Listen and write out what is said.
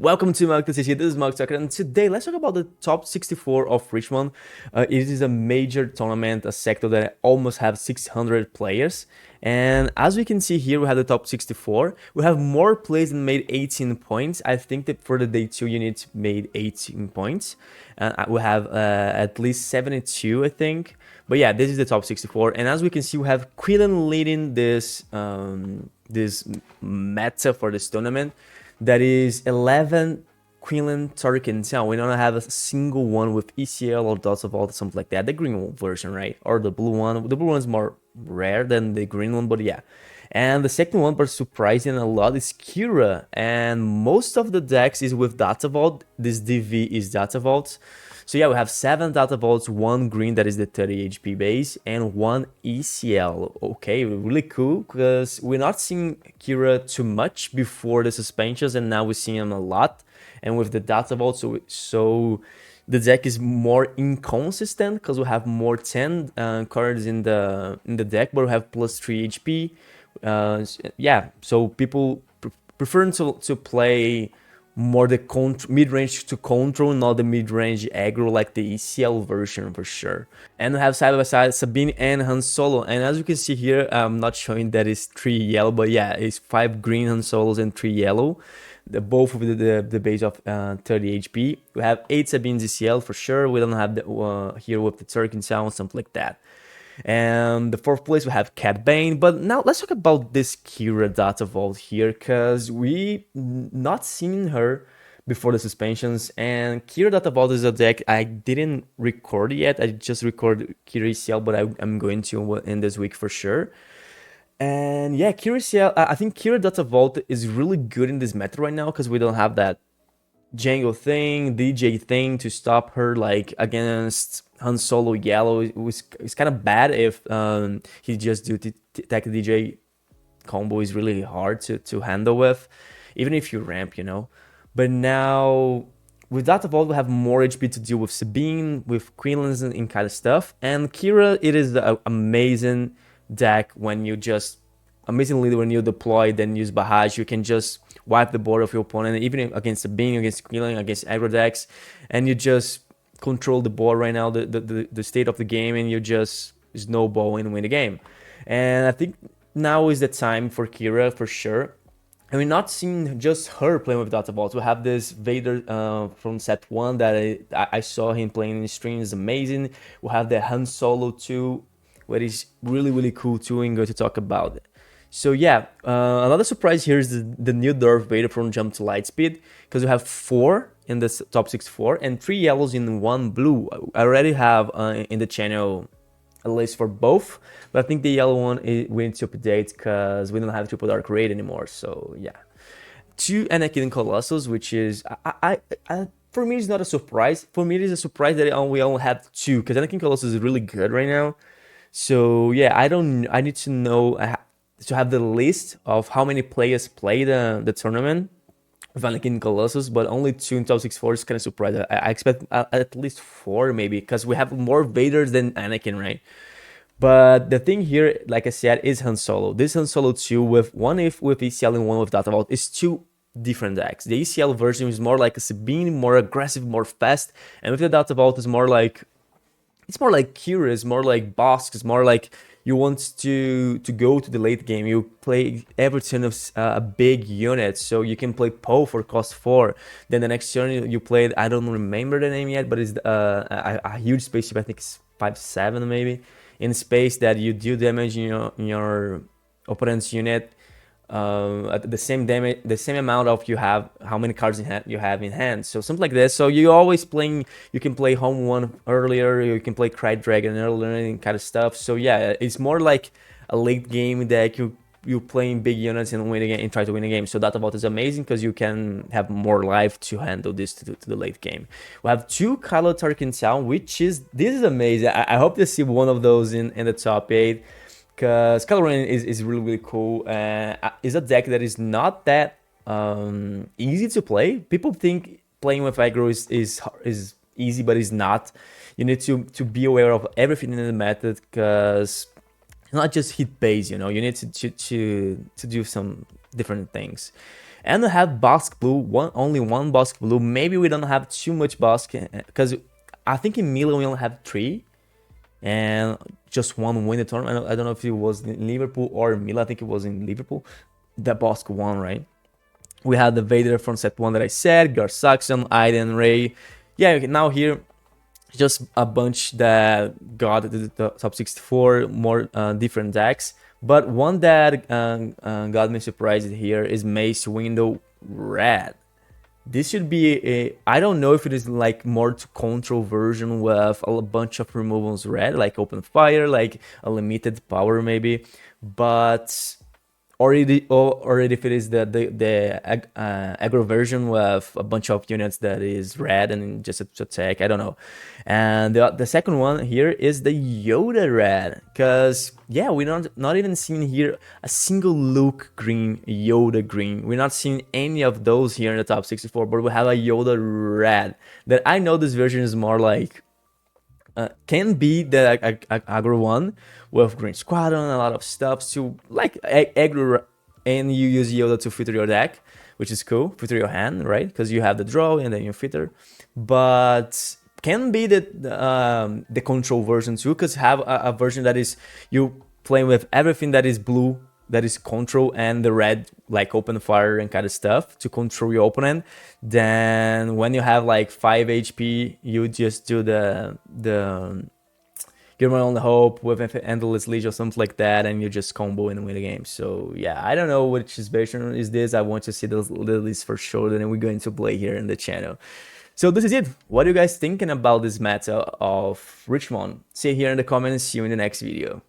Welcome to Mark This is Mark Tucker, and today let's talk about the top 64 of Richmond. It is a major tournament, a sector that almost have 600 players. And as we can see here, we have the top 64. We have more players that made 18 points. I think that for the day 2 units made 18 points. We have at least 72, I think. But yeah, this is the top 64. And as we can see, we have Quillen leading this meta for this tournament. That is 11 Quinlan Turrican Town. We don't have a single one with ECL or Dots of Vault or something like that. The green version, right? Or the blue one. The blue one is more rare than the green one, but yeah. And the second one, but surprising a lot, is Qi'ra. And most of the decks is with Data Vault. This DV is Data Vault. So yeah, we have 7 Data Vaults, 1 green, that is the 30 HP base, and 1 ECL. Okay, really cool, because we're not seeing Qi'ra too much before the suspensions, and now we're seeing him a lot. And with the Data Vault, so the deck is more inconsistent, because we have more 10 cards in the deck, but we have plus 3 HP. Yeah, so people prefer to play more the mid-range to control, not the mid-range aggro like the ECL version for sure. And we have side by side Sabine and Han Solo, and as you can see here, I'm not showing that it's 3 yellow, but yeah, it's 5 green Han Solos and 3 yellow, both of the base of 30 HP. We have 8 Sabines ECL for sure. We don't have the here with the Turkin sound, something like that. And the 4th place we have Cat Bane. But now let's talk about this Qi'ra Data Vault here, because we not seen her before the suspensions. And Qi'ra Data Vault is a deck I didn't record yet. I just recorded Qi'ra ECL, but I'm going to in this week for sure. And yeah, Qi'ra ECL, I think Qi'ra Data Vault is really good in this meta right now, because we don't have that Django thing, DJ thing to stop her like against Han Solo yellow. It's kind of bad if he just do tech DJ combo is really hard to handle with, even if you ramp, you know. But now with that Vault, we have more HP to deal with Sabine, with Queenlands and kind of stuff. And Qi'ra, it is the amazing deck when you just amazingly when you deploy, then use Barrage, you can just wipe the board of your opponent, even against Sabine, against Quillen, against aggro decks, and you just control the board right now, the state of the game, and you just snowball and win the game. And I think now is the time for Qi'ra for sure. And we're not seeing just her playing with Data Vault. We have this Vader from set 1 that I saw him playing in the stream, is amazing. We have the Han Solo too, which is really cool too, and going to talk about it. So yeah, another surprise here is the new Darth Vader from Jump to Lightspeed, because we have 4 in the top 64 and 3 yellows in 1 blue. I already have in the channel a list for both, but I think the yellow one we need to update because we don't have Triple Dark Raid anymore. So yeah, 2 Anakin Colossus, which is for me it's not a surprise. For me it is a surprise that we only have 2, because Anakin Colossus is really good right now. So yeah, I need to know to have the list of how many players play the tournament with Anakin Colossus, but only 2 in top 64 is kind of surprising. I expect at least 4 maybe, because we have more Vaders than Anakin, right? But the thing here, like I said, is Han Solo. This Han Solo 2 with one with ECL and one with Data Vault is 2 different decks. The ECL version is more like a Sabine, more aggressive, more fast, and with the Data Vault is more like, it's more like Qi'ra, it's more like Bosk, it's more like you want to go to the late game. You play every turn of a big unit, so you can play Poe for cost 4. Then the next turn you played, I don't remember the name yet, but it's a huge spaceship. I think it's 5/7 maybe in space that you deal damage in your opponent's unit. At the same damage, the same amount of how many cards you have in hand, so something like this. So you always playing, you can play Home One earlier, you can play Cry Dragon earlier and kind of stuff. So yeah, it's more like a late game deck. You playing big units and win a game and try to win a game. So Data Vault is amazing because you can have more life to handle this to the late game. We have 2 Kylo Tarkin Sound, this is amazing. I hope to see one of those in the top 8. Because Kylo Ren is really cool. It's a deck that is not that easy to play. People think playing with aggro is easy, but it's not. You need to be aware of everything in the method, because it's not just hit base, you know. You need to do some different things. And we have Bosque Blue, only one Bosque Blue. Maybe we don't have too much Bosque, because I think in Milan we only have 3, and just one win the tournament. I don't know if it was in Liverpool or Milan. I think it was in Liverpool. The Bosque won, right? We had the Vader from set 1 that I said, Gar Saxon, Aiden, Ray. Yeah, now here, just a bunch that got the top 64, more different decks. But one that got me surprised here is Mace Window Red. This should be a, I don't know if it is like more to control version with a bunch of removals red, like open fire, like a limited power maybe, but or if it is the aggro version with a bunch of units that is red and just to attack, I don't know. And the second one here is the Yoda red, because yeah, we're not even seeing here a single Luke green, Yoda green. We're not seeing any of those here in the top 64, but we have a Yoda red that I know this version is more like can be the aggro one with Green Squadron, a lot of stuff to like aggro, and you use Yoda to filter your deck, which is cool, filter your hand, right? Because you have the draw and then you filter. But can be the control version too, because have a version that is you playing with everything that is blue, that is control, and the red like open fire and kind of stuff to control your opponent. Then when you have like 5 HP, you just do the Give My Only Hope with Endless Leash or something like that, and you just combo and win the game. So yeah, I don't know which version is this. I want to see the list for sure, then we're going to play here in the channel. So this is it. What are you guys thinking about this meta of Richmond? See you here in the comments. See you in the next video.